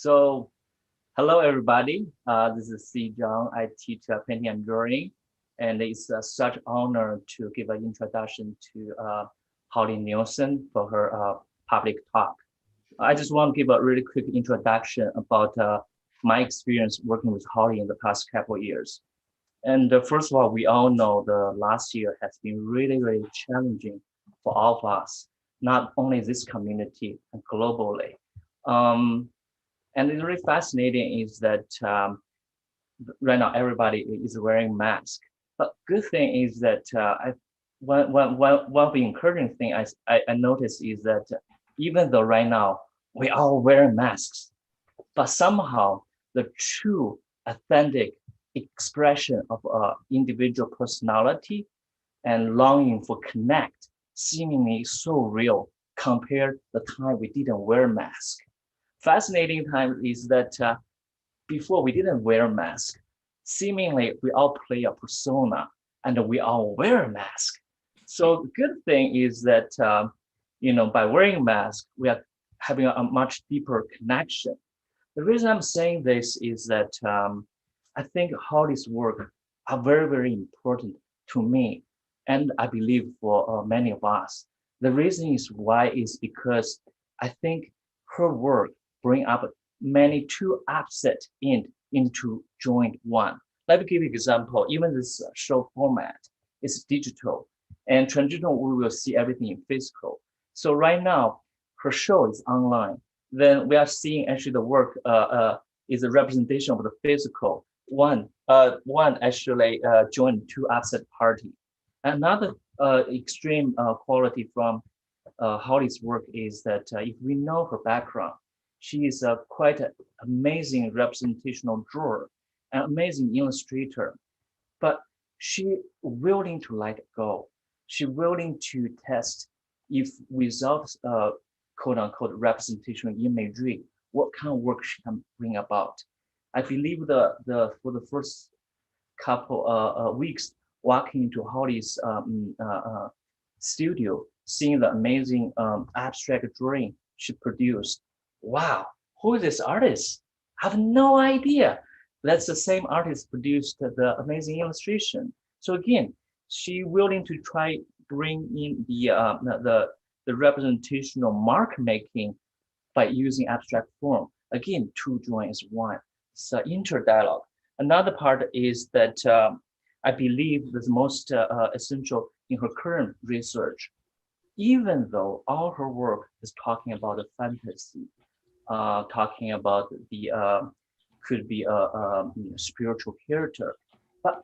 So, hello everybody. This is C. Zhang. I teach painting and drawing, and it's such honor to give an introduction to Holly Nielsen for her public talk. I just want to give a really quick introduction about my experience working with Holly in the past couple of years. And first of all, we all know the last year has been really, really challenging for all of us, not only this community, and globally. Um, and it's really fascinating is that right now everybody is wearing masks. But good thing is that one of the encouraging thing I noticed is that even though right now we all wearing masks, but somehow the true authentic expression of individual personality and longing for connect seemingly so real compared the time we didn't wear mask. Fascinating time is that before we didn't wear mask, seemingly we all play a persona and we all wear a mask. So the good thing is that by wearing mask, we are having a much deeper connection. The reason I'm saying this is that I think Holly's work are very, very important to me, and I believe for many of us. The reason is why is because I think her work bring up many two opposite into joint one. Let me give you an example. Even this show format is digital, and traditional we will see everything in physical. So right now, her show is online. Then we are seeing actually the work is a representation of the physical. One actually joined two opposite party. Another extreme quality from Holly's work is that if we know her background, she is a quite an amazing representational drawer, an amazing illustrator, but she willing to let it go. She willing to test if without quote unquote representational imagery, what kind of work she can bring about. I believe the for the first couple weeks walking into Holly's studio, seeing the amazing abstract drawing she produced. Wow, who is this artist? I have no idea. That's the same artist produced the amazing illustration. So again, she willing to try bring in the representational mark making by using abstract form. Again, two join is one. It's an interdialogue. Another part is that I believe the most essential in her current research, even though all her work is talking about the fantasy, talking about the could be a spiritual character, but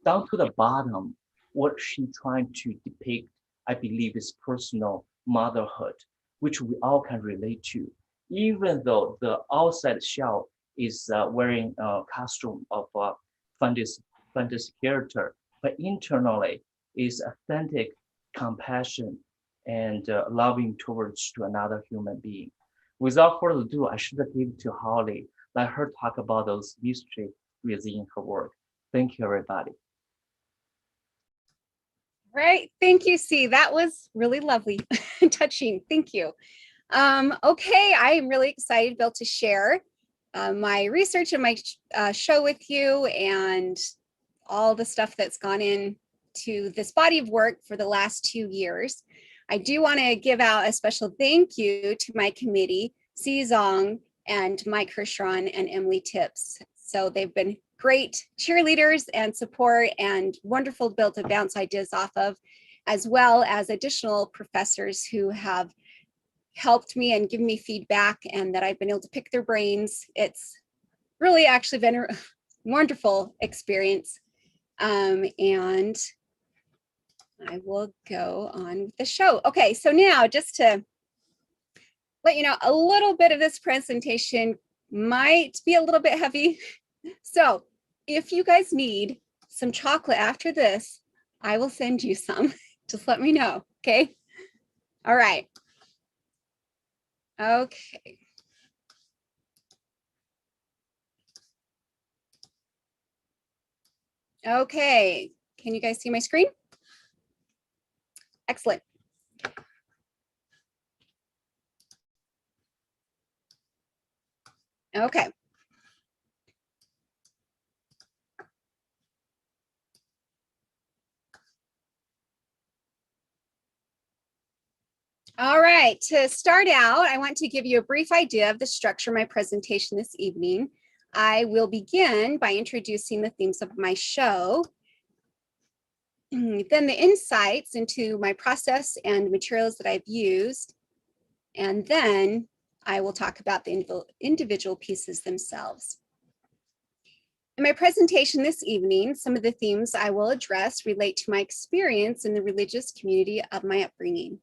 down to the bottom, what she trying to depict, I believe, is personal motherhood, which we all can relate to. Even though the outside shell is wearing a costume of a fantasy, fantasy character, but internally is authentic compassion and loving towards to another human being. Without further ado, I should give it to Holly. Let her talk about those mystery within her work. Thank you, everybody. Right. Thank you, C. That was really lovely and touching. Thank you. Okay, I am really excited to be able to share my research and my show with you and all the stuff that's gone into this body of work for the last 2 years. I do want to give out a special thank you to my committee, C. Zong and Mike Hirschron and Emily Tips. So they've been great cheerleaders and support and wonderful to be able to bounce ideas off of, as well as additional professors who have helped me and given me feedback and that I've been able to pick their brains. It's really actually been a wonderful experience. And I will go on with the show. Okay, so now just to let you know, a little bit of this presentation might be a little bit heavy. So if you guys need some chocolate after this, I will send you some. Just let me know, okay? All right. Okay. Okay, can you guys see my screen? Excellent. Okay. All right, to start out, I want to give you a brief idea of the structure of my presentation this evening. I will begin by introducing the themes of my show, then the insights into my process and materials that I've used, and then I will talk about the individual pieces themselves. In my presentation this evening, some of the themes I will address relate to my experience in the religious community of my upbringing.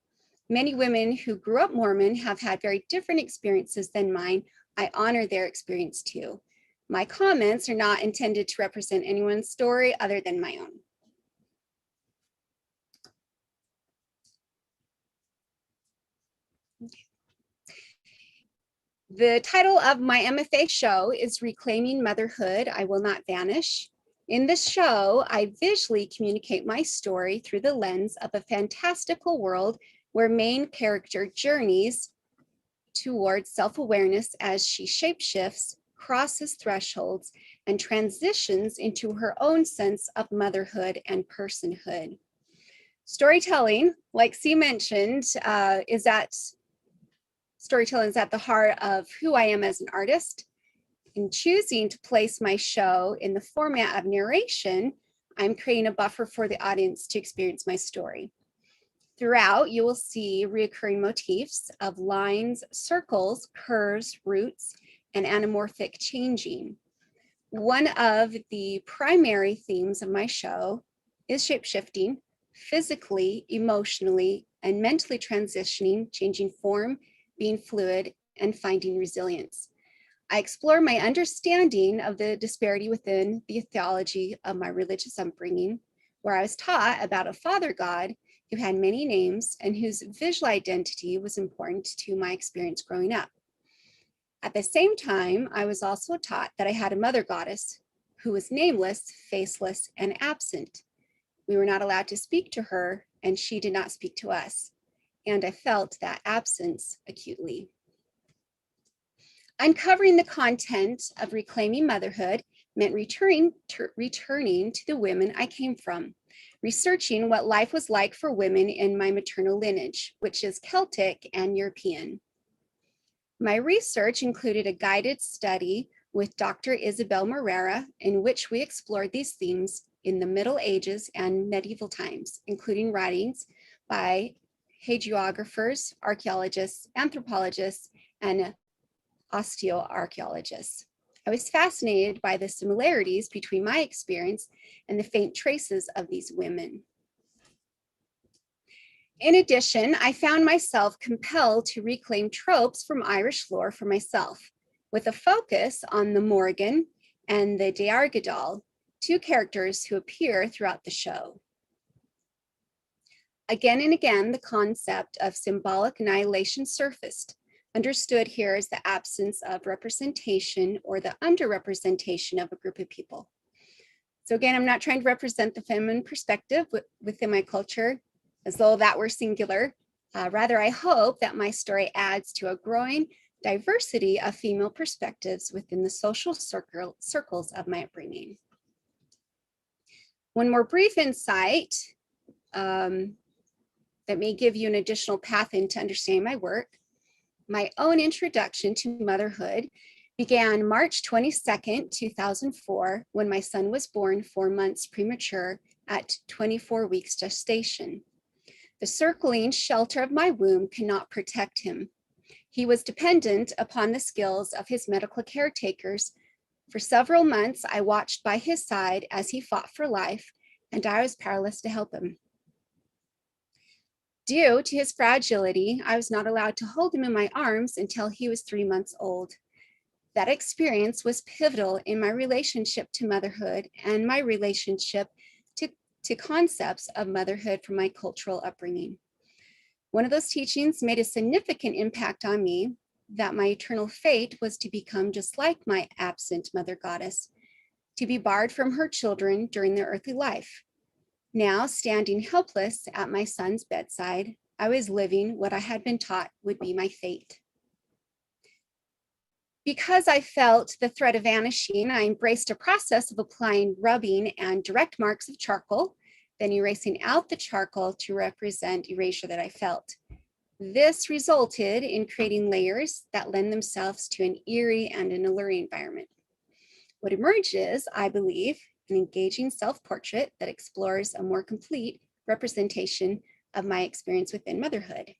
Many women who grew up Mormon have had very different experiences than mine. I honor their experience too. My comments are not intended to represent anyone's story other than my own. Okay. The title of my MFA show is Reclaiming Motherhood, I Will Not Vanish. In this show, I visually communicate my story through the lens of a fantastical world where main character journeys towards self-awareness as she shapeshifts, crosses thresholds, and transitions into her own sense of motherhood and personhood. Storytelling, like C mentioned, storytelling is at the heart of who I am as an artist. In choosing to place my show in the format of narration, I'm creating a buffer for the audience to experience my story. Throughout, you will see recurring motifs of lines, circles, curves, roots, and anamorphic changing. One of the primary themes of my show is shapeshifting, physically, emotionally, and mentally transitioning, changing form, being fluid, and finding resilience. I explore my understanding of the disparity within the theology of my religious upbringing, where I was taught about a father God who had many names and whose visual identity was important to my experience growing up. At the same time, I was also taught that I had a mother goddess who was nameless, faceless, and absent. We were not allowed to speak to her, and she did not speak to us. And I felt that absence acutely. Uncovering the content of Reclaiming Motherhood meant returning to the women I came from, researching what life was like for women in my maternal lineage, which is Celtic and European. My research included a guided study with Dr. Isabel Morera, in which we explored these themes in the Middle Ages and medieval times, including writings by hagiographers, archaeologists, anthropologists, and osteoarchaeologists. I was fascinated by the similarities between my experience and the faint traces of these women. In addition, I found myself compelled to reclaim tropes from Irish lore for myself, with a focus on the Morgan and the Deargadal, two characters who appear throughout the show. Again and again, the concept of symbolic annihilation surfaced, understood here as the absence of representation or the underrepresentation of a group of people. So again, I'm not trying to represent the feminine perspective within my culture as though that were singular. Rather, I hope that my story adds to a growing diversity of female perspectives within the social circles of my upbringing. One more brief insight that may give you an additional path into understanding my work. My own introduction to motherhood began March 22nd, 2004, when my son was born 4 months premature at 24 weeks gestation. The circling shelter of my womb could not protect him. He was dependent upon the skills of his medical caretakers. For several months, I watched by his side as he fought for life, and I was powerless to help him. Due to his fragility, I was not allowed to hold him in my arms until he was 3 months old. That experience was pivotal in my relationship to motherhood and my relationship to concepts of motherhood from my cultural upbringing. One of those teachings made a significant impact on me, that my eternal fate was to become just like my absent mother goddess, to be barred from her children during their earthly life. Now, standing helpless at my son's bedside, I was living what I had been taught would be my fate. Because I felt the threat of vanishing, I embraced a process of applying rubbing and direct marks of charcoal, then erasing out the charcoal to represent erasure that I felt. This resulted in creating layers that lend themselves to an eerie and an alluring environment. What emerged is, I believe, an engaging self-portrait that explores a more complete representation of my experience within motherhood.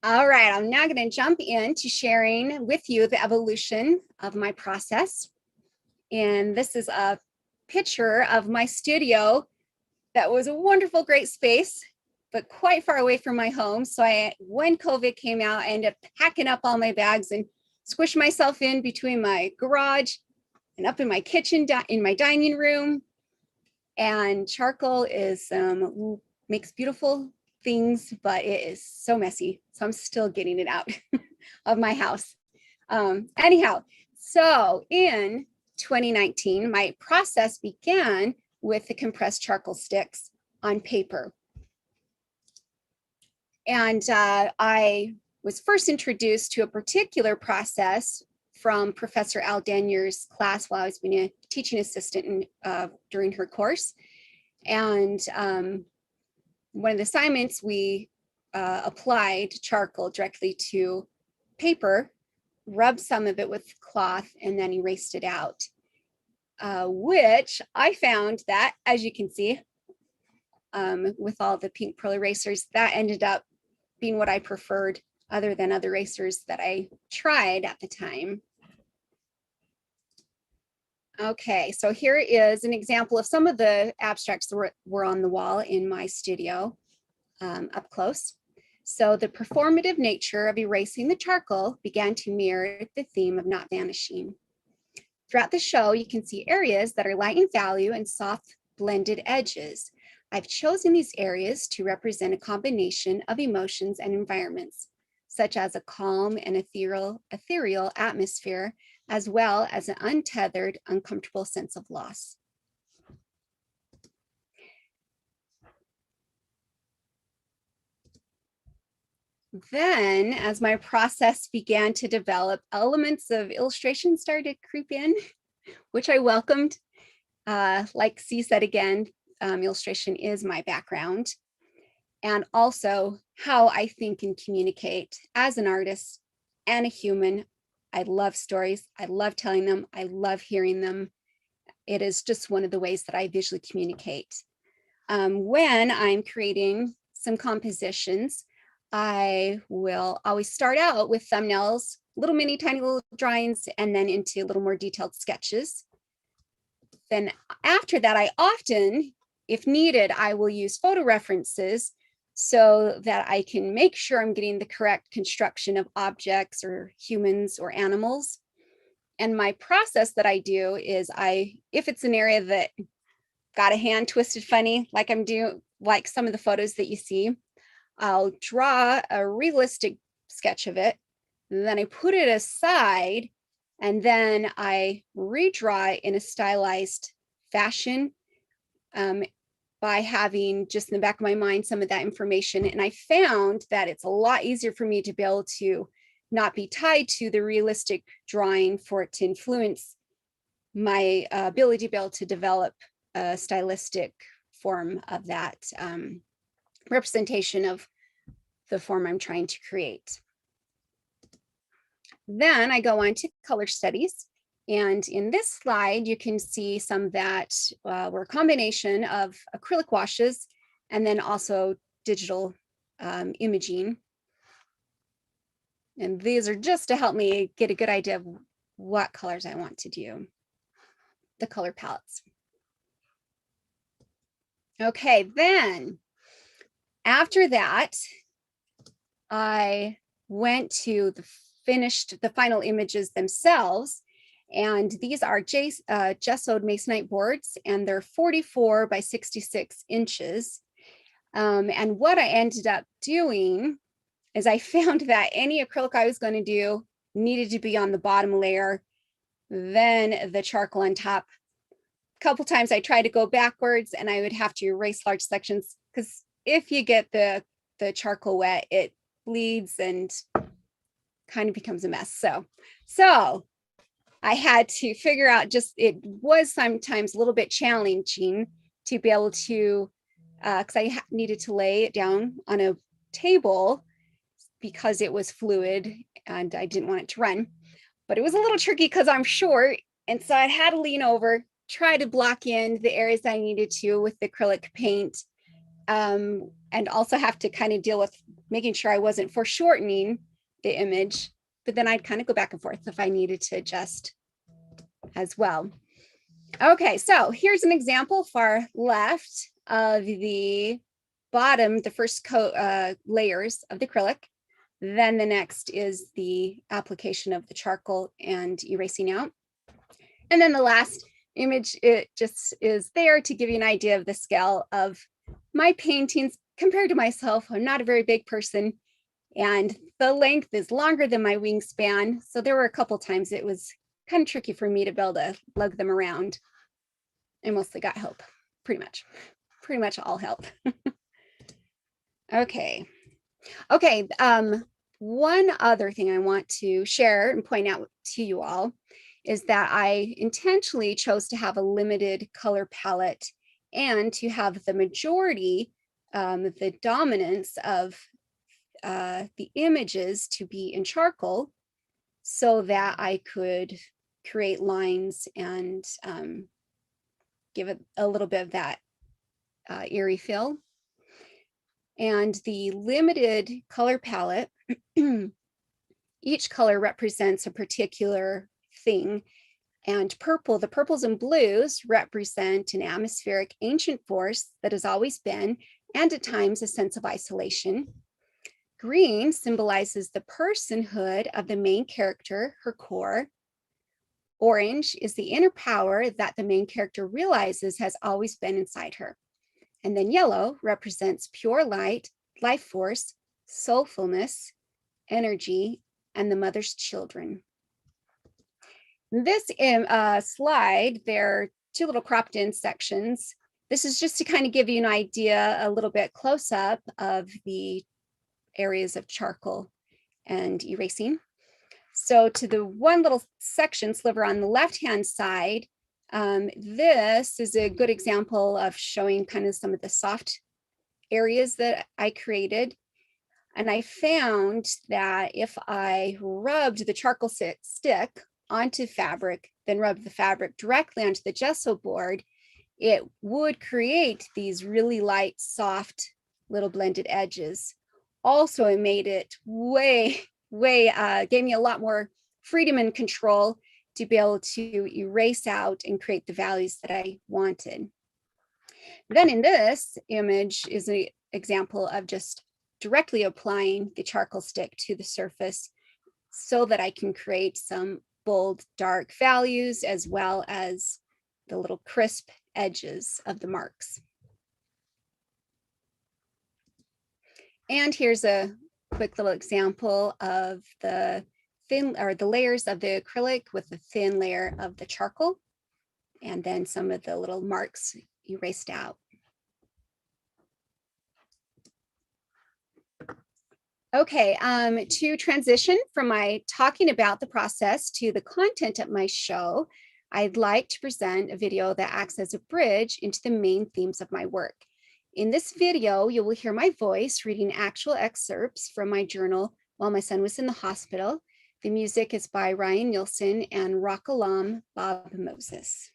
All right, I'm now going to jump into sharing with you the evolution of my process. And this is a picture of my studio that was a wonderful, great space, but quite far away from my home. So when COVID came out, I ended up packing up all my bags and squished myself in between my garage and up in my kitchen, in my dining room. And charcoal is makes beautiful things, but it is so messy. So I'm still getting it out of my house. Anyhow, so in 2019, my process began with the compressed charcoal sticks on paper. And I was first introduced to a particular process from Professor Al Denier's class while I was being a teaching assistant during her course. And one of the assignments, we applied charcoal directly to paper, rubbed some of it with cloth, and then erased it out, which I found that, as you can see, with all the pink pearl erasers, that ended up being what I preferred other than other erasers that I tried at the time. Okay, so here is an example of some of the abstracts that were on the wall in my studio up close. So the performative nature of erasing the charcoal began to mirror the theme of not vanishing. Throughout the show, you can see areas that are light in value and soft blended edges. I've chosen these areas to represent a combination of emotions and environments, such as a calm and ethereal atmosphere, as well as an untethered, uncomfortable sense of loss. Then, as my process began to develop, elements of illustration started to creep in, which I welcomed. Like C said again, illustration is my background, and also how I think and communicate as an artist and a human. I love stories. I love telling them. I love hearing them. It is just one of the ways that I visually communicate. When I'm creating some compositions, I will always start out with thumbnails, little mini tiny little drawings, and then into a little more detailed sketches. Then after that, I often, if needed, I will use photo references so that I can make sure I'm getting the correct construction of objects or humans or animals. And my process that I do is if it's an area that got a hand twisted funny, like I'm doing, like some of the photos that you see, I'll draw a realistic sketch of it, and then I put it aside, and then I redraw it in a stylized fashion by having just in the back of my mind some of that information. And I found that it's a lot easier for me to be able to not be tied to the realistic drawing for it to influence my ability to be able to develop a stylistic form of that representation of the form I'm trying to create. Then I go on to color studies. And in this slide, you can see some that were a combination of acrylic washes and then also digital imaging. And these are just to help me get a good idea of what colors I want to do, the color palettes. Okay, then after that, I went to the final images themselves. And these are gessoed masonite boards, and they're 44 by 66 inches. And what I ended up doing is I found that any acrylic I was going to do needed to be on the bottom layer, then the charcoal on top. A couple times I tried to go backwards and I would have to erase large sections, because if you get the charcoal wet, it bleeds and kind of becomes a mess. So I had to figure out, it was sometimes a little bit challenging to be able to, because I needed to lay it down on a table because it was fluid and I didn't want it to run. But it was a little tricky because I'm short. And so I had to lean over, try to block in the areas I needed to with the acrylic paint, and also have to kind of deal with making sure I wasn't foreshortening the image. But then I'd kind of go back and forth if I needed to adjust as well. Okay, so here's an example far left of the bottom, the first coat layers of the acrylic. Then the next is the application of the charcoal and erasing out. And then the last image, it just is there to give you an idea of the scale of my paintings compared to myself. I'm not a very big person, and the length is longer than my wingspan. So there were a couple times it was kind of tricky for me to be able to lug them around. I mostly got help, pretty much all help. Okay. One other thing I want to share and point out to you all is that I intentionally chose to have a limited color palette and to have the majority, the dominance of the images to be in charcoal so that I could create lines and give it a little bit of that eerie feel. And the limited color palette, each color represents a particular thing. And the purples and blues represent an atmospheric ancient force that has always been, and at times a sense of isolation. Green symbolizes the personhood of the main character, her core. Orange is the inner power that the main character realizes has always been inside her. And then yellow represents pure light, life force, soulfulness, energy, and the mother's children. This slide, there are two little cropped in sections. This is just to kind of give you an idea, a little bit close up of the areas of charcoal and erasing. So to the one little section sliver on the left-hand side, this is a good example of showing kind of some of the soft areas that I created. And I found that if I rubbed the charcoal stick onto fabric, then rubbed the fabric directly onto the gesso board, it would create these really light, soft little blended edges. Also, it made it gave me a lot more freedom and control to be able to erase out and create the values that I wanted. Then in this image is an example of just directly applying the charcoal stick to the surface so that I can create some bold, dark values as well as the little crisp edges of the marks. And here's a quick little example of the layers of the acrylic with the thin layer of the charcoal, and then some of the little marks erased out. Okay, to transition from my talking about the process to the content of my show, I'd like to present a video that acts as a bridge into the main themes of my work. In this video, you will hear my voice reading actual excerpts from my journal while my son was in the hospital. The music is by Ryan Nielsen and Rock alum Bob Moses.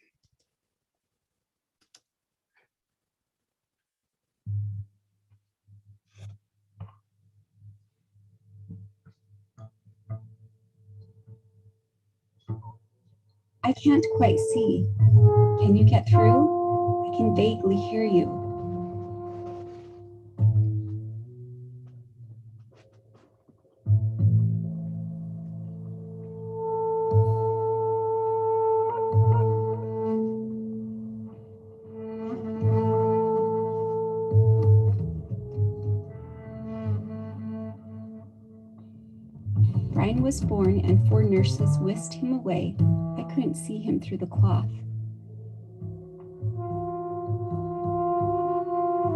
I can't quite see. Can you get through? I can vaguely hear you. Brian was born and 4 nurses whisked him away. I couldn't see him through the cloth.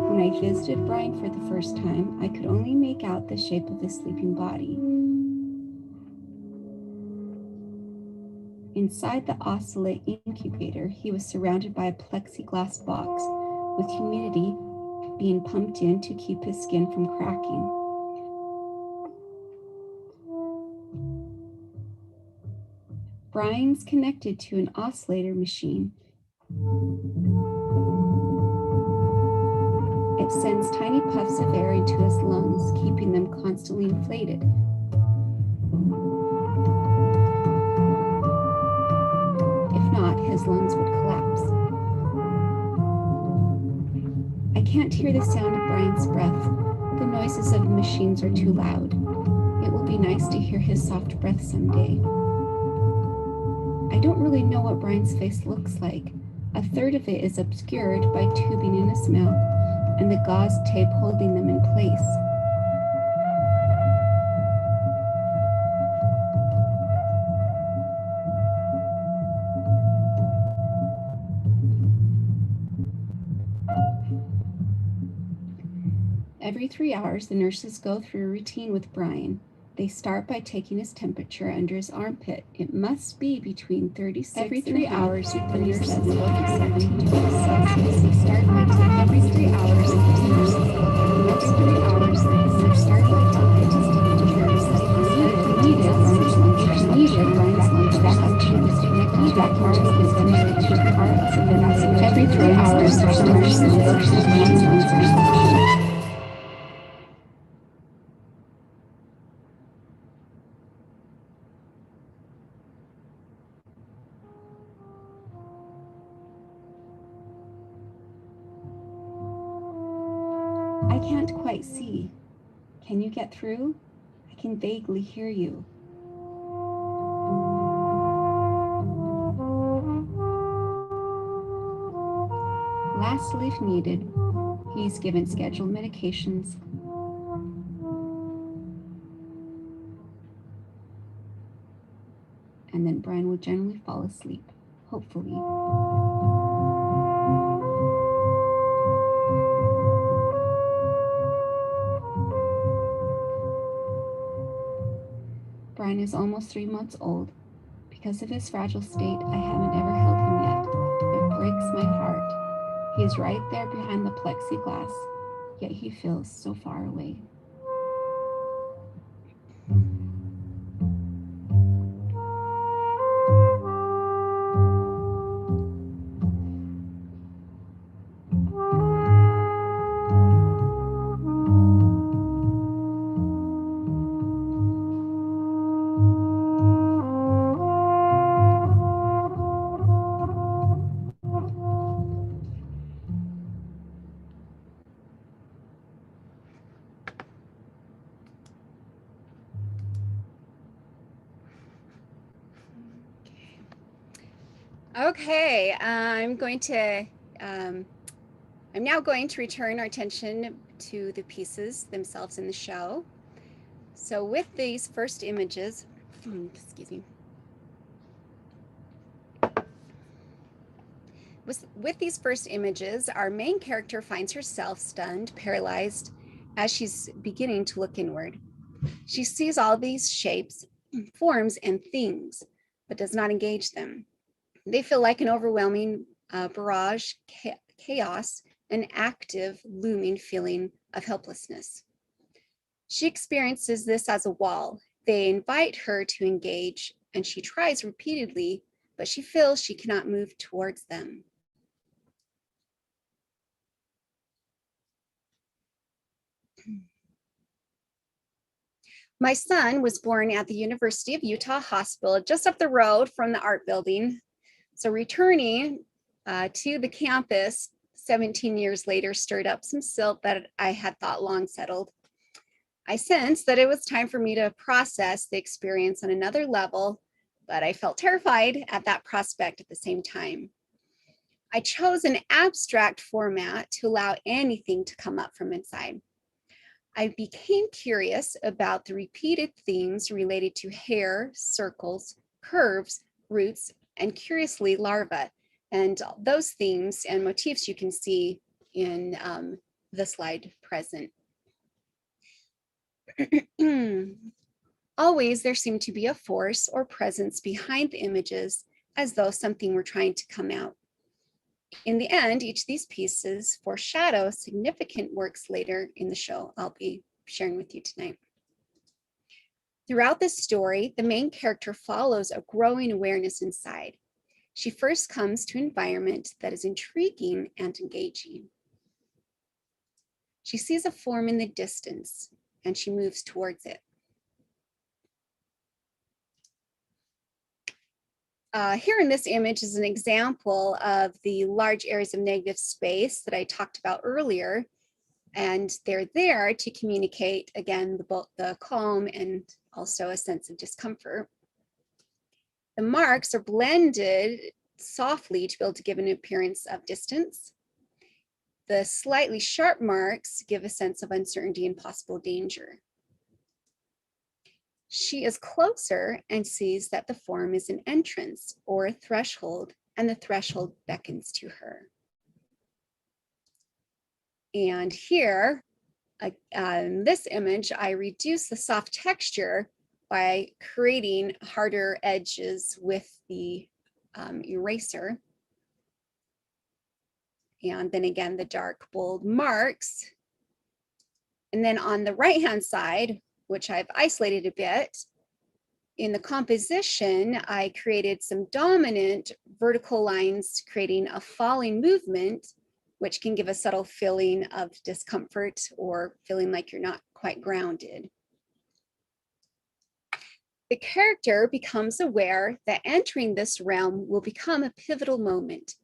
When I visited Brian for the first time, I could only make out the shape of his sleeping body. Inside the oscillate incubator, he was surrounded by a plexiglass box with humidity being pumped in to keep his skin from cracking. Brian's connected to an oscillator machine. It sends tiny puffs of air into his lungs, keeping them constantly inflated. If not, his lungs would collapse. I can't hear the sound of Brian's breath. The noises of machines are too loud. It will be nice to hear his soft breath someday. I don't really know what Brian's face looks like. A third of it is obscured by tubing in his mouth and the gauze tape holding them in place. Every 3 hours, the nurses go through a routine with Brian. They start by taking his temperature under his armpit. It must be between 36 every 3 hours. The nurses look at 17 degrees Celsius. They start by taking every 3 hours. The nurses look at next 3 hours. They start by taking his temperature. Needed Brian's lungs back up to the connected back part of his connected to the parts of the every 3 hours. The nurses look at Brian's lungs. I can't quite see. Can you get through? I can vaguely hear you. Lastly, if needed, he's given scheduled medications. And then Brian will generally fall asleep, hopefully. Brian is almost 3 months old. Because of his fragile state, I haven't ever held him yet. It breaks my heart. He is right there behind the plexiglass, yet he feels so far away. Okay, I'm now going to return our attention to the pieces themselves in the show. So with these first images, excuse me. With these first images, our main character finds herself stunned, paralyzed, as she's beginning to look inward. She sees all these shapes, forms, and things, but does not engage them. They feel like an overwhelming barrage, chaos, an active, looming feeling of helplessness. She experiences this as a wall. They invite her to engage, and she tries repeatedly, but she feels she cannot move towards them. My son was born at the University of Utah Hospital, just up the road from the art building. So returning to the campus 17 years later stirred up some silt that I had thought long settled. I sensed that it was time for me to process the experience on another level, but I felt terrified at that prospect at the same time. I chose an abstract format to allow anything to come up from inside. I became curious about the repeated themes related to hair, circles, curves, roots, and curiously larvae. And those themes and motifs you can see in the slide present. Always there seemed to be a force or presence behind the images, as though something were trying to come out. In the end, each of these pieces foreshadow significant works later in the show I'll be sharing with you tonight. Throughout this story, the main character follows a growing awareness inside. She first comes to an environment that is intriguing and engaging. She sees a form in the distance and she moves towards it. Here in this image is an example of the large areas of negative space that I talked about earlier. And they're there to communicate, again, the calm and also a sense of discomfort. The marks are blended softly to be able to give an appearance of distance. The slightly sharp marks give a sense of uncertainty and possible danger. She is closer and sees that the form is an entrance or a threshold, and the threshold beckons to her. And here, in this image, I reduce the soft texture by creating harder edges with the eraser. And then again, the dark, bold marks. And then on the right-hand side, which I've isolated a bit, in the composition, I created some dominant vertical lines, creating a falling movement, which can give a subtle feeling of discomfort or feeling like you're not quite grounded. The character becomes aware that entering this realm will become a pivotal moment.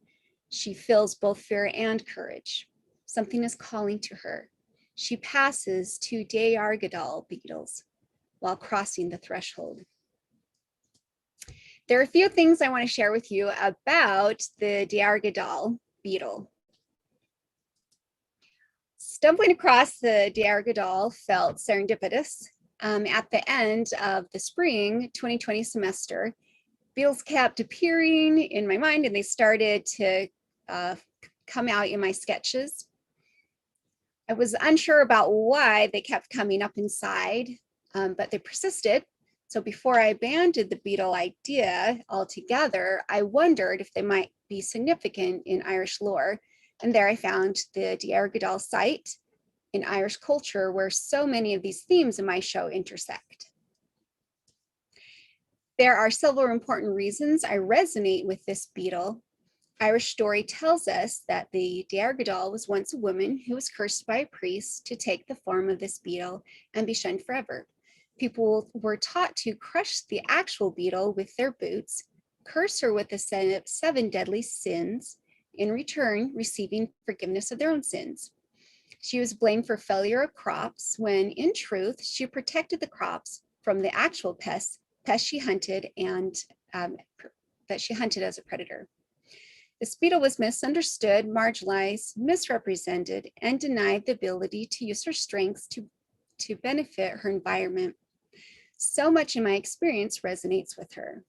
She feels both fear and courage. Something is calling to her. She passes 2 Diargadal beetles while crossing the threshold. There are a few things I want to share with you about the Diargadal beetle. Stumbling across the Diargadal felt serendipitous. At the end of the spring 2020 semester, beetles kept appearing in my mind and they started to come out in my sketches. I was unsure about why they kept coming up inside, but they persisted. So before I abandoned the beetle idea altogether, I wondered if they might be significant in Irish lore. And there I found the Diargadal site in Irish culture, where so many of these themes in my show intersect. There are several important reasons I resonate with this beetle. Irish story tells us that the Diargadal was once a woman who was cursed by a priest to take the form of this beetle and be shunned forever. People were taught to crush the actual beetle with their boots, curse her with the 7 deadly sins, in return receiving forgiveness of their own sins. She was blamed for failure of crops when, in truth, she protected the crops from the actual pests she hunted and that she hunted as a predator. This beetle was misunderstood, marginalized, misrepresented, and denied the ability to use her strengths to benefit her environment. So much in my experience resonates with her.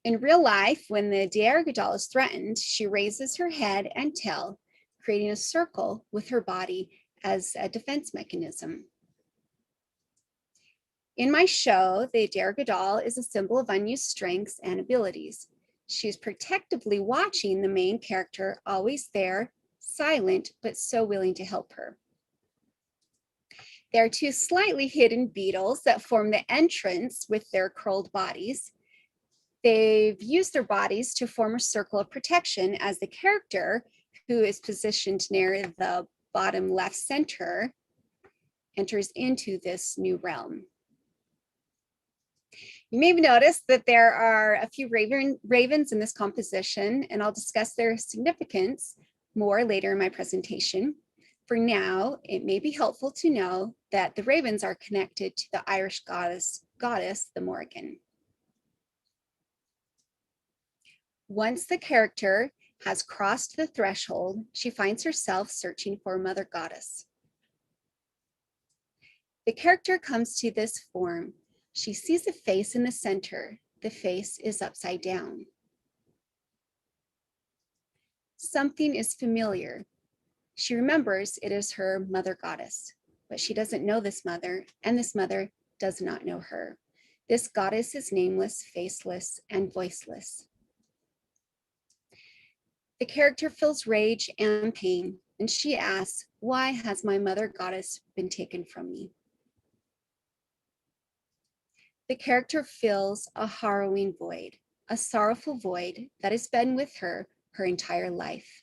In real life, when the Diargadal is threatened, she raises her head and tail, creating a circle with her body as a defense mechanism. In my show, the Diargadal is a symbol of unused strengths and abilities. She's protectively watching the main character, always there, silent, but so willing to help her. There are 2 slightly hidden beetles that form the entrance with their curled bodies. They've used their bodies to form a circle of protection as the character, who is positioned near the bottom left center, enters into this new realm. You may have noticed that there are a few ravens in this composition, and I'll discuss their significance more later in my presentation. For now, it may be helpful to know that the ravens are connected to the Irish goddess, the Morrigan. Once the character has crossed the threshold, she finds herself searching for a mother goddess. The character comes to this form. She sees a face in the center. The face is upside down. Something is familiar. She remembers it is her mother goddess, but she doesn't know this mother, and this mother does not know her. This goddess is nameless, faceless, and voiceless. The character feels rage and pain, and she asks, why has my mother goddess been taken from me? The character feels a harrowing void, a sorrowful void that has been with her entire life.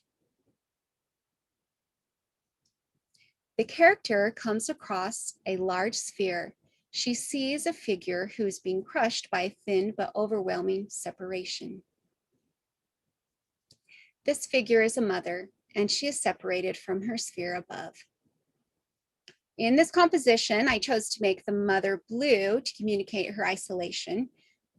The character comes across a large sphere. She sees a figure who is being crushed by a thin but overwhelming separation. This figure is a mother, and she is separated from her sphere above. In this composition, I chose to make the mother blue to communicate her isolation.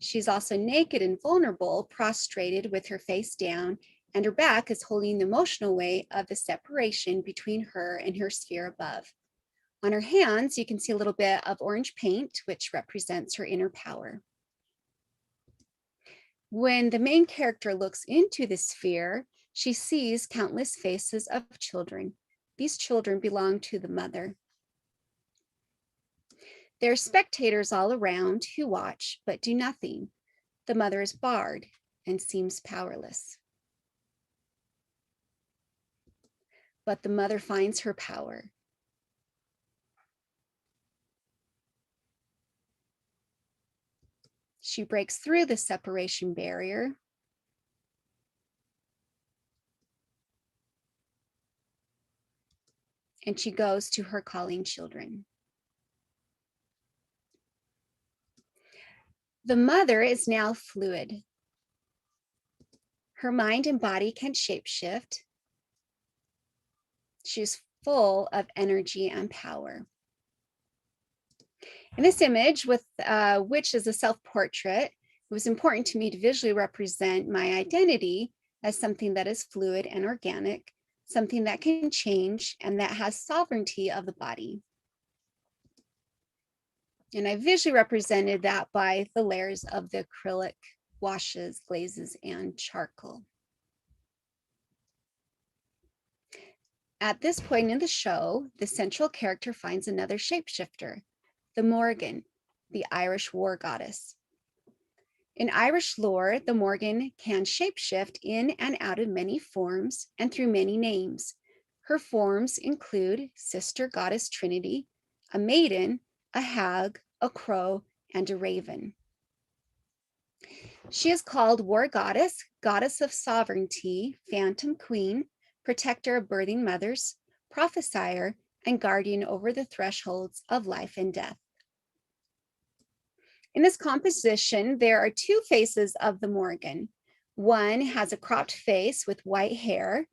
She's also naked and vulnerable, prostrated with her face down, and her back is holding the emotional weight of the separation between her and her sphere above. On her hands, you can see a little bit of orange paint, which represents her inner power. When the main character looks into the sphere, she sees countless faces of children. These children belong to the mother. There are spectators all around who watch but do nothing. The mother is barred and seems powerless. But the mother finds her power. She breaks through the separation barrier. And she goes to her calling children. The mother is now fluid. Her mind and body can shapeshift. She's full of energy and power. In this image, which is a self-portrait, it was important to me to visually represent my identity as something that is fluid and organic, something that can change and that has sovereignty of the body. And I visually represented that by the layers of the acrylic washes, glazes, and charcoal. At this point in the show, the central character finds another shapeshifter, the Morgan, the Irish war goddess. In Irish lore, the Morgan can shapeshift in and out of many forms and through many names. Her forms include Sister Goddess Trinity, a maiden, a hag, a crow, and a raven. She is called War Goddess, Goddess of Sovereignty, Phantom Queen, Protector of Birthing Mothers, Prophesier, and Guardian over the thresholds of life and death. In this composition, there are two faces of the Morgan. One has a cropped face with white hair,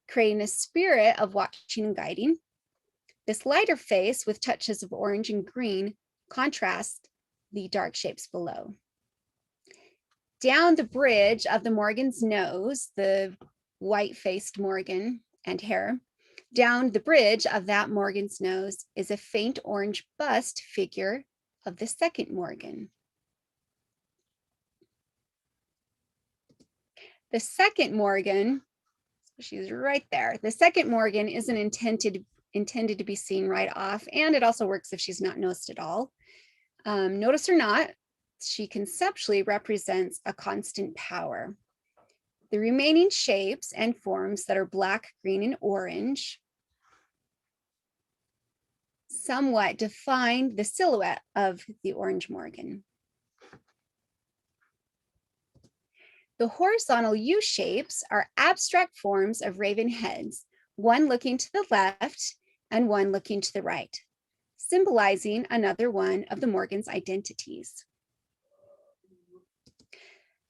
creating a spirit of watching and guiding. This lighter face with touches of orange and green contrasts the dark shapes below. Down the bridge of the Morgan's nose, the white-faced Morgan and hair, down the bridge of that Morgan's nose is a faint orange bust figure of the second Morgan. The second Morgan, she's right there. The second Morgan isn't intended to be seen right off, and it also works if she's not noticed at all. Notice or not, she conceptually represents a constant power. The remaining shapes and forms that are black, green, and orange somewhat define the silhouette of the orange Morgan. The horizontal U shapes are abstract forms of raven heads, one looking to the left and one looking to the right, symbolizing another one of the Morgan's identities.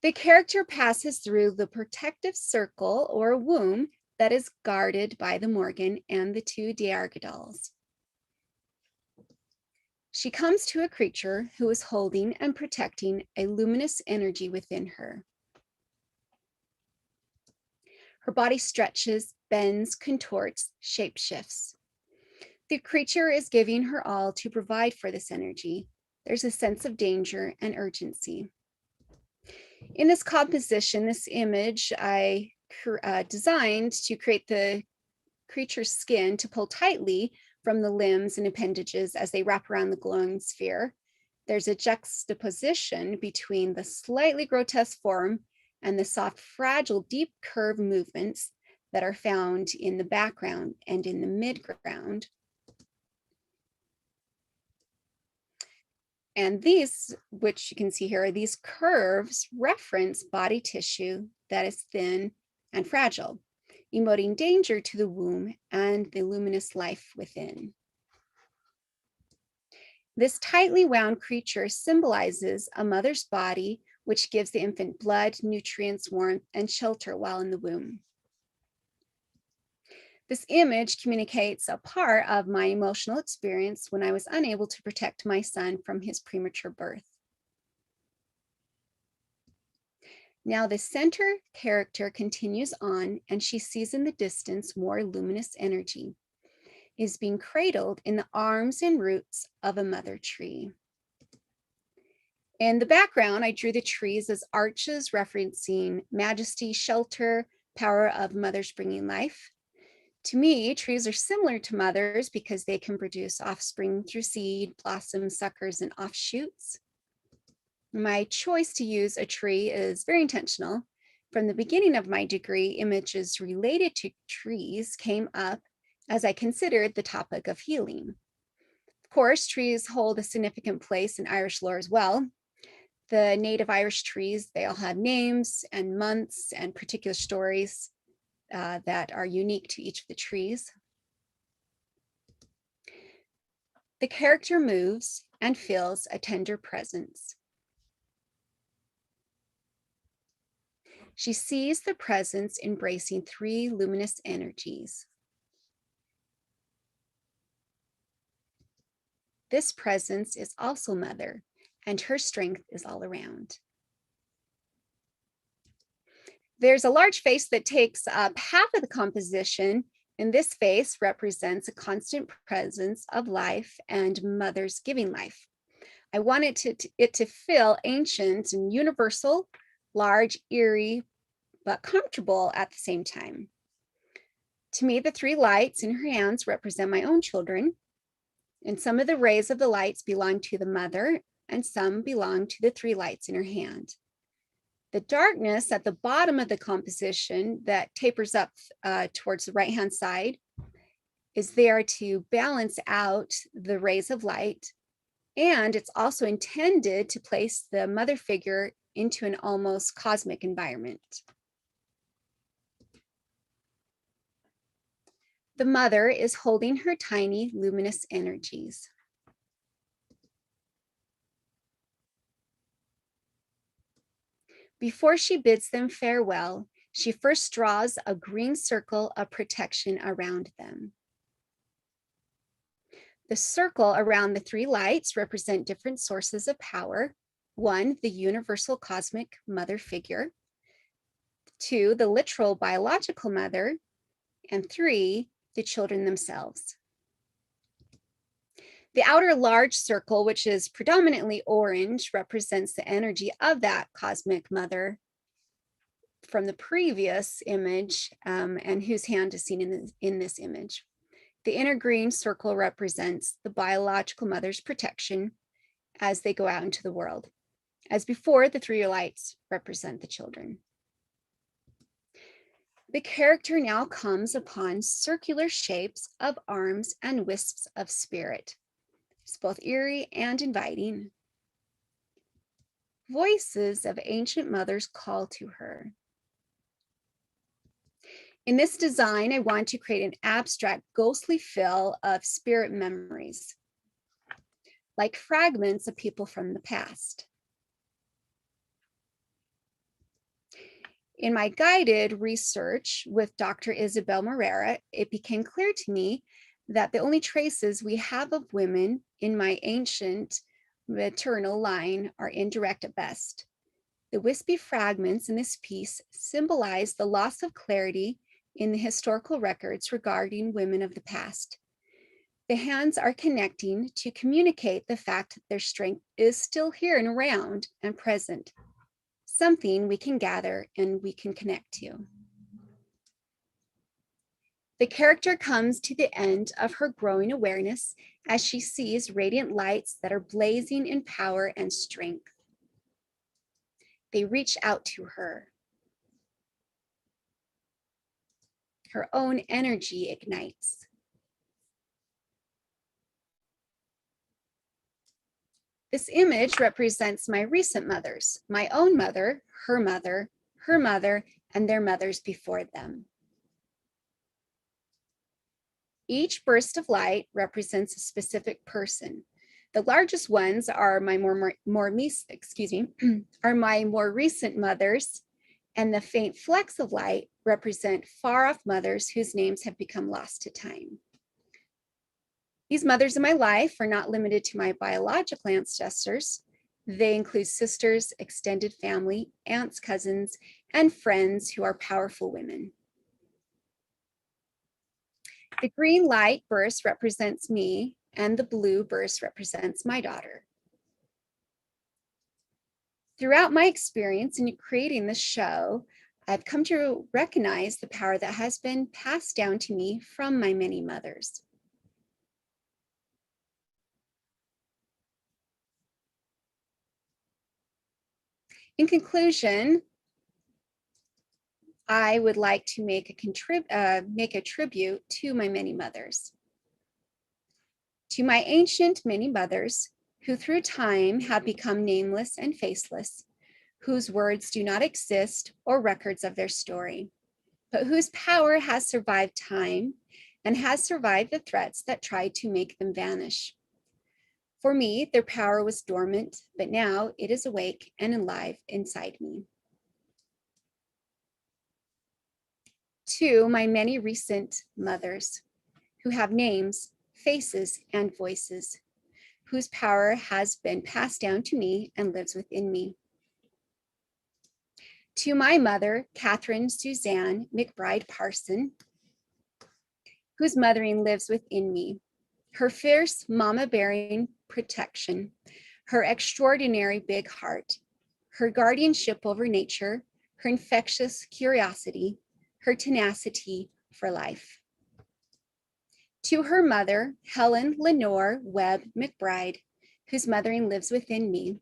The character passes through the protective circle or womb that is guarded by the Morgan and the two Diargadals. She comes to a creature who is holding and protecting a luminous energy within her. Her body stretches, bends, contorts, shapeshifts. The creature is giving her all to provide for this energy. There's a sense of danger and urgency. In this composition, this image, I designed to create the creature's skin to pull tightly from the limbs and appendages as they wrap around the glowing sphere. There's a juxtaposition between the slightly grotesque form and the soft, fragile, deep curve movements that are found in the background and in the midground. And these, which you can see here, these curves reference body tissue that is thin and fragile, emoting danger to the womb and the luminous life within. This tightly wound creature symbolizes a mother's body, which gives the infant blood, nutrients, warmth, and shelter while in the womb. This image communicates a part of my emotional experience when I was unable to protect my son from his premature birth. Now the center character continues on, and she sees in the distance more luminous energy. Is being cradled in the arms and roots of a mother tree. In the background, I drew the trees as arches referencing majesty, shelter, power of mothers bringing life. To me, trees are similar to mothers because they can produce offspring through seed, blossoms, suckers, and offshoots. My choice to use a tree is very intentional. From the beginning of my degree, images related to trees came up as I considered the topic of healing. Of course, trees hold a significant place in Irish lore as well. The native Irish trees, they all have names and months and particular stories that are unique to each of the trees. The character moves and feels a tender presence. She sees the presence embracing three luminous energies. This presence is also mother, and her strength is all around. There's a large face that takes up half of the composition, and this face represents a constant presence of life and mother's giving life. I wanted it to feel ancient and universal, large, eerie, but comfortable at the same time. To me, the three lights in her hands represent my own children, and some of the rays of the lights belong to the mother, and some belong to the three lights in her hand. The darkness at the bottom of the composition that tapers up towards the right-hand side is there to balance out the rays of light, and it's also intended to place the mother figure into an almost cosmic environment. The mother is holding her tiny luminous energies. Before she bids them farewell, she first draws a green circle of protection around them. The circle around the three lights represent different sources of power. One, the universal cosmic mother figure. Two, the literal biological mother. And three, the children themselves. The outer large circle, which is predominantly orange, represents the energy of that cosmic mother from the previous image, and whose hand is seen in this image. The inner green circle represents the biological mother's protection as they go out into the world. As before, the three lights represent the children. The character now comes upon circular shapes of arms and wisps of spirit. It's both eerie and inviting. Voices of ancient mothers call to her. In this design, I want to create an abstract, ghostly feel of spirit memories, like fragments of people from the past. In my guided research with Dr. Isabel Morera, it became clear to me that the only traces we have of women in my ancient maternal line are indirect at best. The wispy fragments in this piece symbolize the loss of clarity in the historical records regarding women of the past. The hands are connecting to communicate the fact that their strength is still here and around and present, something we can gather and we can connect to. The character comes to the end of her growing awareness as she sees radiant lights that are blazing in power and strength. They reach out to her. Her own energy ignites. This image represents my recent mothers, my own mother, her mother, and their mothers before them. Each burst of light represents a specific person. The largest ones are my more recent mothers, and the faint flecks of light represent far-off mothers whose names have become lost to time. These mothers in my life are not limited to my biological ancestors. They include sisters, extended family, aunts, cousins, and friends who are powerful women. The green light burst represents me, and the blue burst represents my daughter. Throughout my experience in creating this show, I've come to recognize the power that has been passed down to me from my many mothers. In conclusion, I would like to make a tribute to my many mothers. To my ancient many mothers, who through time have become nameless and faceless, whose words do not exist or records of their story, but whose power has survived time and has survived the threats that tried to make them vanish. For me, their power was dormant, but now it is awake and alive inside me. To my many recent mothers, who have names, faces, and voices, whose power has been passed down to me and lives within me. To my mother, Catherine Suzanne McBride Parson, whose mothering lives within me, her fierce mama-bearing protection, her extraordinary big heart, her guardianship over nature, her infectious curiosity, her tenacity for life. To her mother, Helen Lenore Webb McBride, whose mothering lives within me,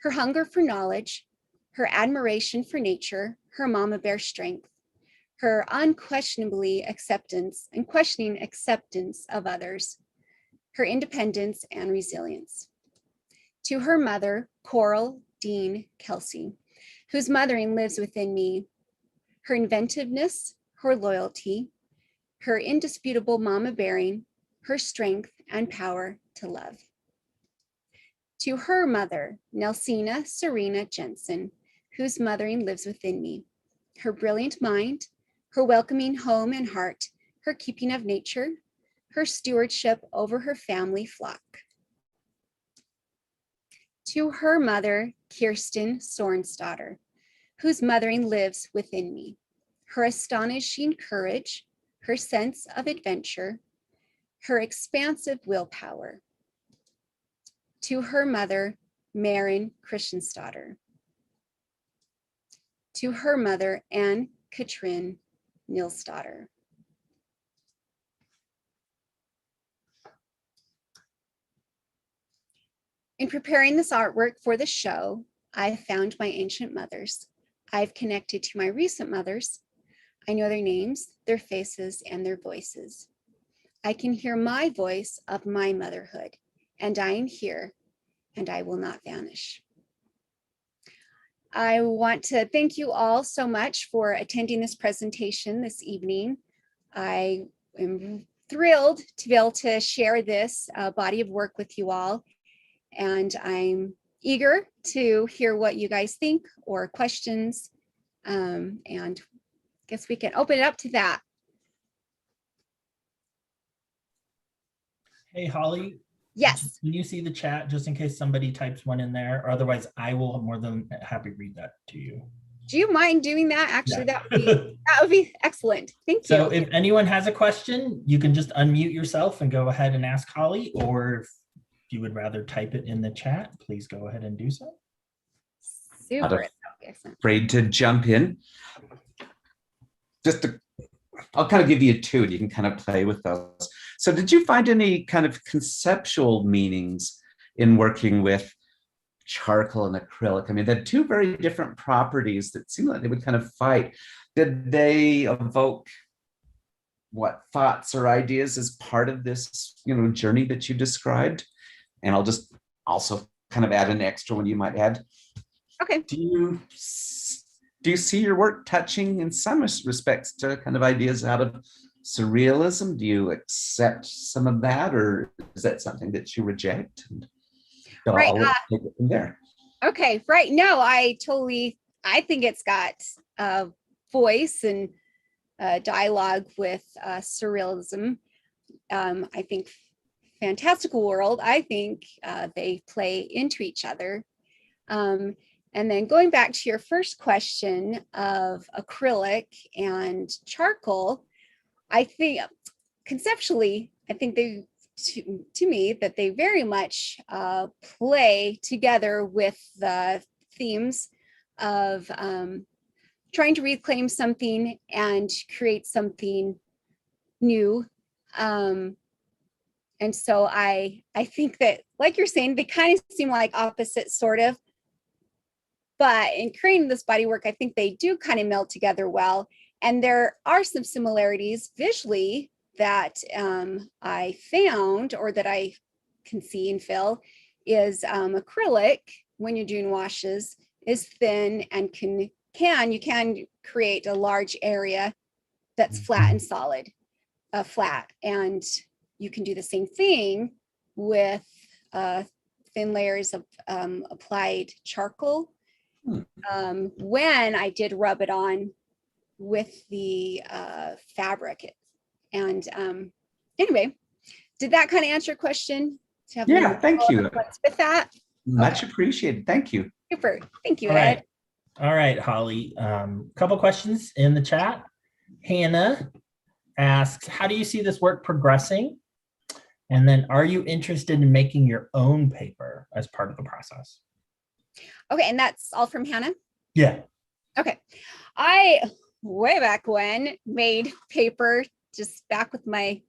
her hunger for knowledge, her admiration for nature, her mama bear strength, her unquestioning acceptance of others, her independence and resilience. To her mother, Coral Dean Kelsey, whose mothering lives within me, her inventiveness, her loyalty, her indisputable mama bearing, her strength and power to love. To her mother, Nelsina Serena Jensen, whose mothering lives within me, her brilliant mind, her welcoming home and heart, her keeping of nature, her stewardship over her family flock. To her mother, Kirsten Sornsdottir, whose mothering lives within me, her astonishing courage, her sense of adventure, her expansive willpower. To her mother, Maren Christiansdottir. To her mother, Anne Katrin Nilsdottir. In preparing this artwork for the show, I found my ancient mothers. I've connected to my recent mothers. I know their names, their faces, and their voices. I can hear my voice of my motherhood, and I am here, and I will not vanish. I want to thank you all so much for attending this presentation this evening. I am thrilled to be able to share this body of work with you all, and I'm eager to hear what you guys think or questions, and I guess we can open it up to that. Hey, Holly. Yes. Can you see the chat just in case somebody types one in there? Or otherwise, I will more than happy to read that to you. Do you mind doing that? Actually, Yeah. that would be excellent. Thank you. So if anyone has a question, you can just unmute yourself and go ahead and ask Holly, or if you would rather type it in the chat, please go ahead and do so. Super. Afraid to jump in. Just a I'll kind of give you two and you can kind of play with those. So did you find any kind of conceptual meanings in working with charcoal and acrylic? I mean, they're two very different properties that seem like they would kind of fight. Did they evoke what thoughts or ideas as part of this, journey that you described? And I'll just also kind of add an extra one you might add. Okay. Do you see your work touching in some respects to kind of ideas out of surrealism? Do you accept some of that, or is that something that you reject? Right. I'll take it from there. Okay. Right. No, I think it's got voice and dialogue with surrealism. I think fantastical world, I think they play into each other. And then going back to your first question of acrylic and charcoal, I think conceptually, I think they, to me, that they very much play together with the themes of trying to reclaim something and create something new. And so I think that, like you're saying, they kind of seem like opposites, sort of. But in creating this body work, I think they do kind of meld together well. And there are some similarities visually that I found, or that I can see and feel, is acrylic, when you're doing washes, is thin and you can create a large area that's flat and solid, flat. And you can do the same thing with thin layers of applied charcoal. When I did rub it on with the fabric. And anyway, did that kind of answer your question? Yeah, thank you. With that? Much appreciated. Thank you. Super. Thank you, All Ed. right. All right, Holly. Couple questions in the chat. Hannah asks, how do you see this work progressing? And then, are you interested in making your own paper as part of the process? Okay, and that's all from Hannah? Yeah. Okay. I, way back when, made paper just back with my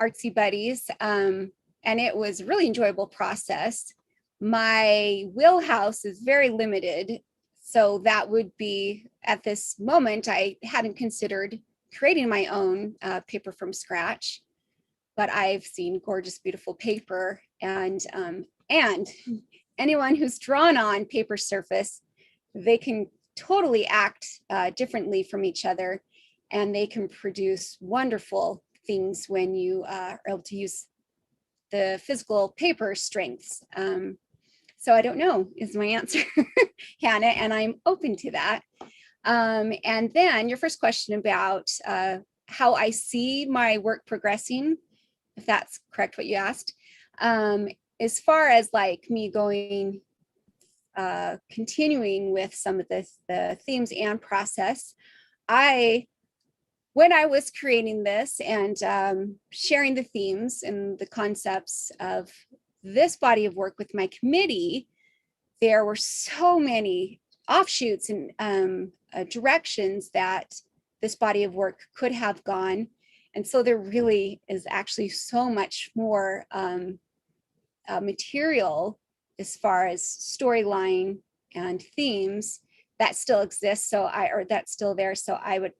artsy buddies. And it was a really enjoyable process. My wheelhouse is very limited. So that would be, at this moment, I hadn't considered creating my own paper from scratch, but I've seen gorgeous, beautiful paper, and anyone who's drawn on paper surface, they can totally act differently from each other, and they can produce wonderful things when you are able to use the physical paper strengths. So I don't know is my answer, Hannah, and I'm open to that. And then your first question about how I see my work progressing, if that's correct what you asked. As far as like me going, continuing with some of the themes and process, when I was creating this and sharing the themes and the concepts of this body of work with my committee, there were so many offshoots and directions that this body of work could have gone. And so there really is actually so much more material as far as storyline and themes that still exists. Or that's still there. So I would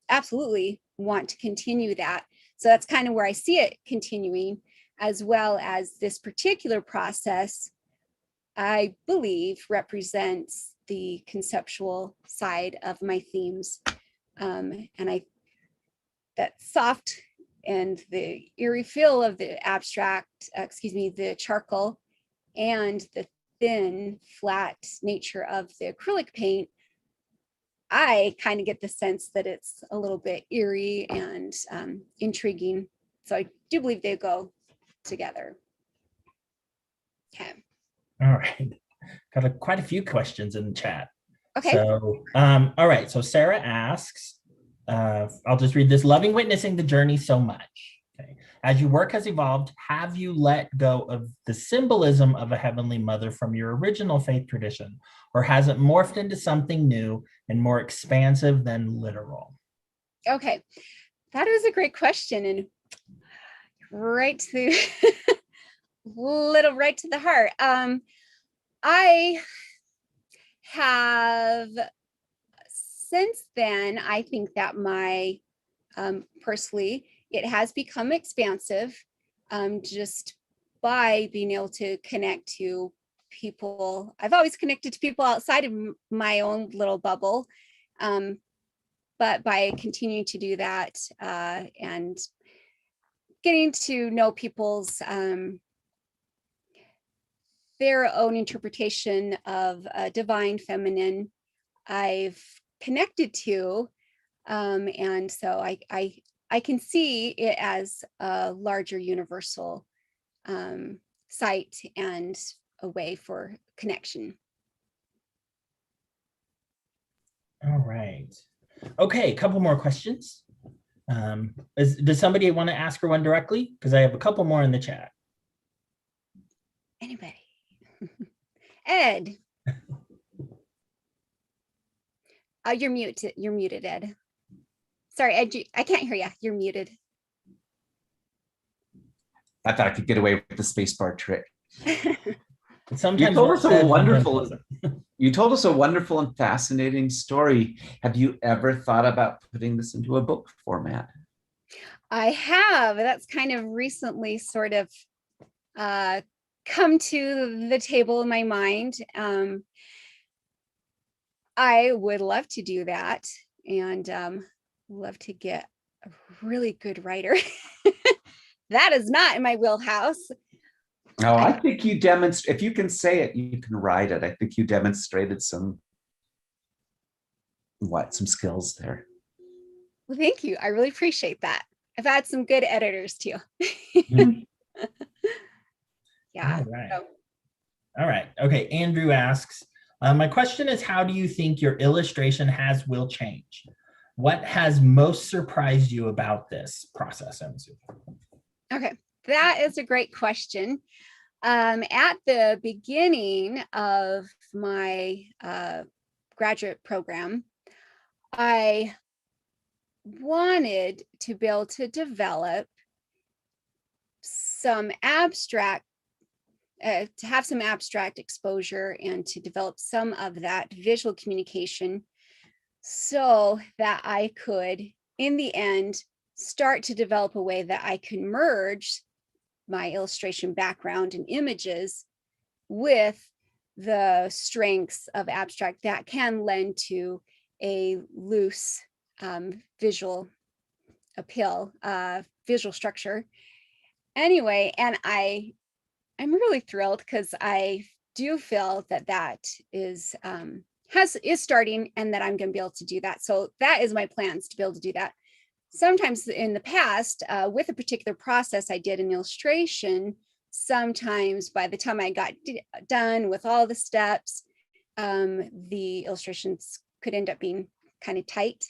absolutely want to continue that. So that's kind of where I see it continuing, as well as this particular process, I believe, represents the conceptual side of my themes. And that soft and the eerie feel of the the charcoal, and the thin, flat nature of the acrylic paint, I kind of get the sense that it's a little bit eerie and intriguing. So I do believe they go together. Okay. All right. Got quite a few questions in the chat. Okay. So, all right. So Sarah asks, I'll just read this. Loving witnessing the journey so much. Okay. As your work has evolved, have you let go of the symbolism of a Heavenly Mother from your original faith tradition, or has it morphed into something new and more expansive than literal? Okay, that is a great question, and right to right to the heart. I have since then, I think that my personally, it has become expansive just by being able to connect to people. I've always connected to people outside of my own little bubble. But by continuing to do that and getting to know people's their own interpretation of divine feminine, I've connected to, and so I can see it as a larger universal site and a way for connection. All right. Okay, a couple more questions. Does somebody want to ask her one directly? Because I have a couple more in the chat. Anybody? Ed. You're muted. You're muted, Ed. Sorry, Ed, I can't hear you. You're muted. I thought I could get away with the spacebar trick. Sometimes you told us a wonderful, doesn't. you told us a wonderful and fascinating story. Have you ever thought about putting this into a book format? I have. That's kind of recently sort of come to the table in my mind. I would love to do that, and love to get a really good writer. That is not in my wheelhouse. No, I think you demonstrate, if you can say it, you can write it. I think you demonstrated some skills there. Well, thank you. I really appreciate that. I've had some good editors too. Mm-hmm. Yeah. All right. All right. Okay. Andrew asks, my question is, how do you think your illustration will change? What has most surprised you about this process? Okay, that is a great question. At the beginning of my graduate program, I wanted to be able to develop some abstract, to have some abstract exposure and to develop some of that visual communication so that I could, in the end, start to develop a way that I can merge my illustration background and images with the strengths of abstract that can lend to a loose visual appeal, visual structure. Anyway, and I'm really thrilled because I do feel that is starting, and that I'm going to be able to do that. So that is my plans, to be able to do that. Sometimes in the past, with a particular process I did in illustration, sometimes by the time I got done with all the steps, the illustrations could end up being kind of tight.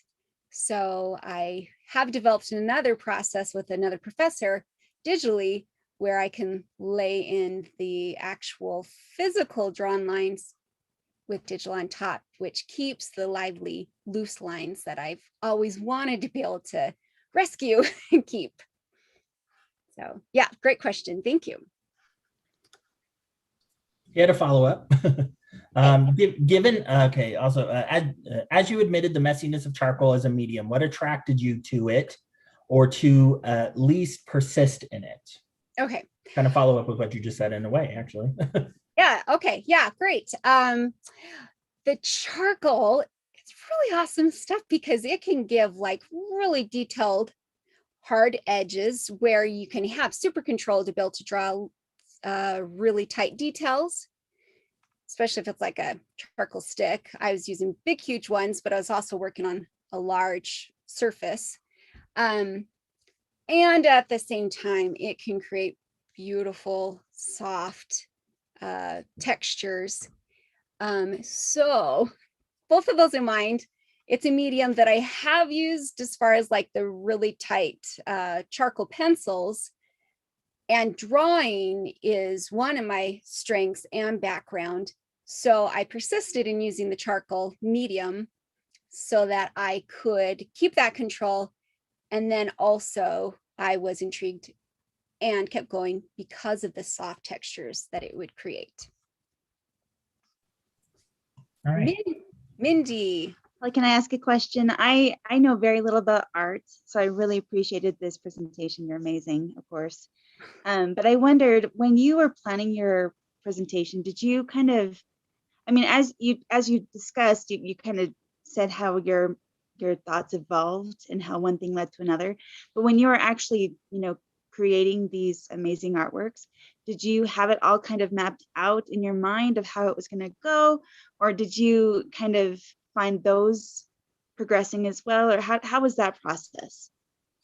So I have developed another process with another professor digitally, where I can lay in the actual physical drawn lines with digital on top, which keeps the lively loose lines that I've always wanted to be able to rescue and keep. So yeah, great question. Thank you. You had a follow up. Given, okay, also, as you admitted the messiness of charcoal as a medium, what attracted you to it, or to at least persist in it? Okay. Kind of follow up with what you just said in a way, actually. Yeah, okay, yeah, great. The charcoal, it's really awesome stuff because it can give like really detailed hard edges where you can have super control to be able to draw really tight details, especially if it's like a charcoal stick. I was using big, huge ones, but I was also working on a large surface. And at the same time, it can create beautiful, soft textures. So both of those in mind, it's a medium that I have used as far as like the really tight charcoal pencils, and drawing is one of my strengths and background. So I persisted in using the charcoal medium so that I could keep that control. And then also I was intrigued and kept going because of the soft textures that it would create. All right. Mindy. Well, can I ask a question? I know very little about art, so I really appreciated this presentation. You're amazing, of course. But I wondered, when you were planning your presentation, did you kind of, I mean, as you discussed, you kind of said how your thoughts evolved and how one thing led to another. But when you were actually, creating these amazing artworks, did you have it all kind of mapped out in your mind of how it was going to go, or did you kind of find those progressing as well, or how was that process?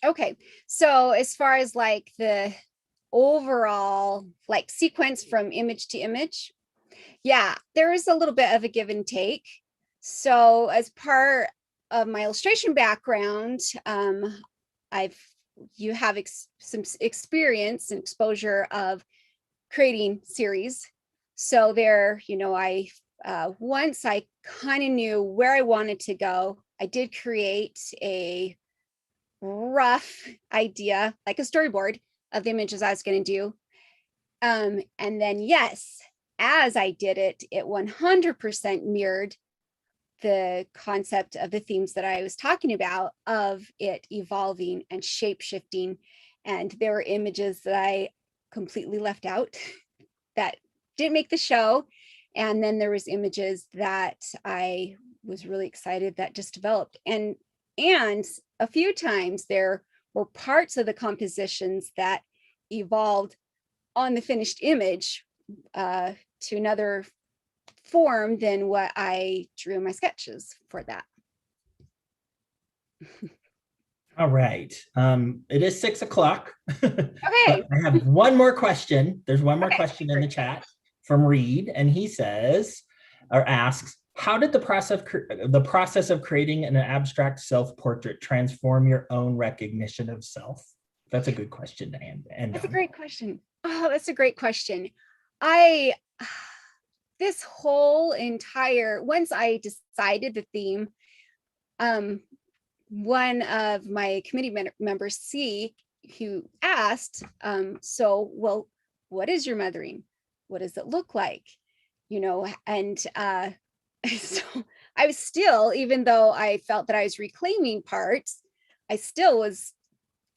Okay, so as far as like the overall like sequence from image to image, yeah, there is a little bit of a give and take. So as part of my illustration background, you have some experience and exposure of creating series. So there, I once I kind of knew where I wanted to go, I did create a rough idea, like a storyboard of the images I was going to do. And then, yes, as I did it, it 100% mirrored the concept of the themes that I was talking about, of it evolving and shape shifting. And there were images that I completely left out that didn't make the show. And then there was images that I was really excited that just developed. And a few times there were parts of the compositions that evolved on the finished image to another form than what I drew in my sketches for that. All right. It is 6 o'clock. Okay. I have one more question. There's one more Okay. question in the chat from Reed, and he says or asks, how did the process of creating an abstract self-portrait transform your own recognition of self? That's a good question to end That's a on. great question. Oh, that's a great question. This whole entire, once I decided the theme, one of my committee members, C, who asked, so, well, what is your mothering? What does it look like? And so I was still, even though I felt that I was reclaiming parts, I still was,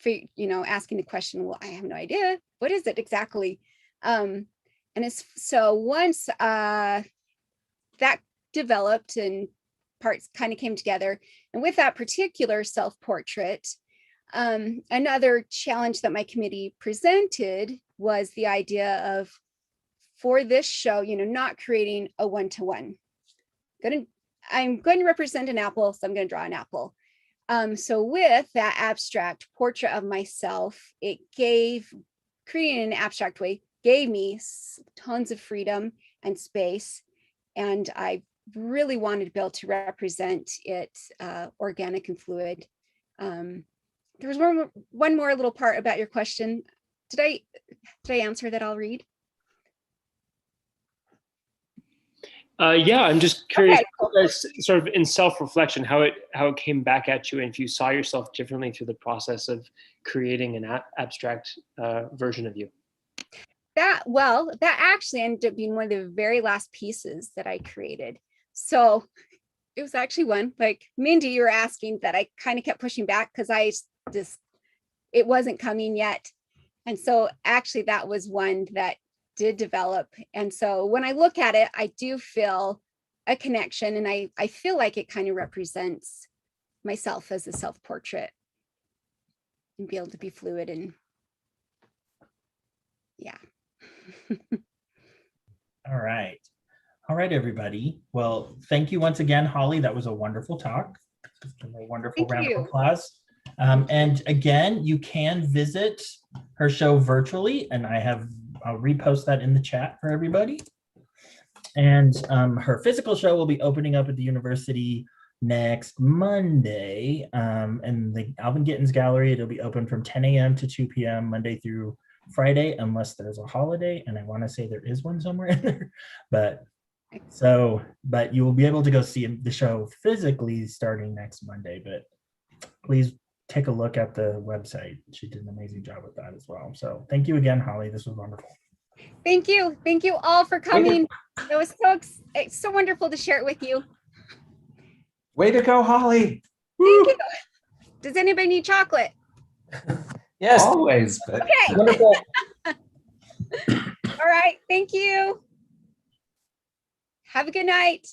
asking the question, well, I have no idea. What is it exactly? And so once that developed and parts kind of came together, and with that particular self-portrait, another challenge that my committee presented was the idea of, for this show, not creating a one-to-one. I'm going to represent an apple, so I'm going to draw an apple. So with that abstract portrait of myself, creating an abstract way gave me tons of freedom and space. And I really wanted to be able to represent it organic and fluid. There was one more little part about your question. Did I answer that? I'll read. Yeah, I'm just curious, Okay, cool. sort of in self-reflection, how it came back at you, and if you saw yourself differently through the process of creating an abstract version of you. That actually ended up being one of the very last pieces that I created. So it was actually one, like Mindy, you were asking, that I kind of kept pushing back because it wasn't coming yet. And so actually that was one that did develop. And so when I look at it, I do feel a connection, and I feel like it kind of represents myself as a self-portrait and be able to be fluid and yeah. All right, everybody. Well, thank you once again, Holly. That was a wonderful talk. A wonderful round of applause. And again, you can visit her show virtually, and I'll repost that in the chat for everybody. And her physical show will be opening up at the university next Monday. And the Alvin Gittins Gallery, it'll be open from 10 a.m. to 2 p.m. Monday through Friday, unless there's a holiday. And I want to say there is one somewhere in there, but So, but you will be able to go see the show physically starting next Monday, but please take a look at the website. She did an amazing job with that as well. So thank you again, Holly. This was wonderful. Thank you. Thank you all for coming. It was it's so wonderful to share it with you. Way to go, Holly. Thank you. Does anybody need chocolate? Yes. Always, but Okay. Wonderful. All right. Thank you. Have a good night.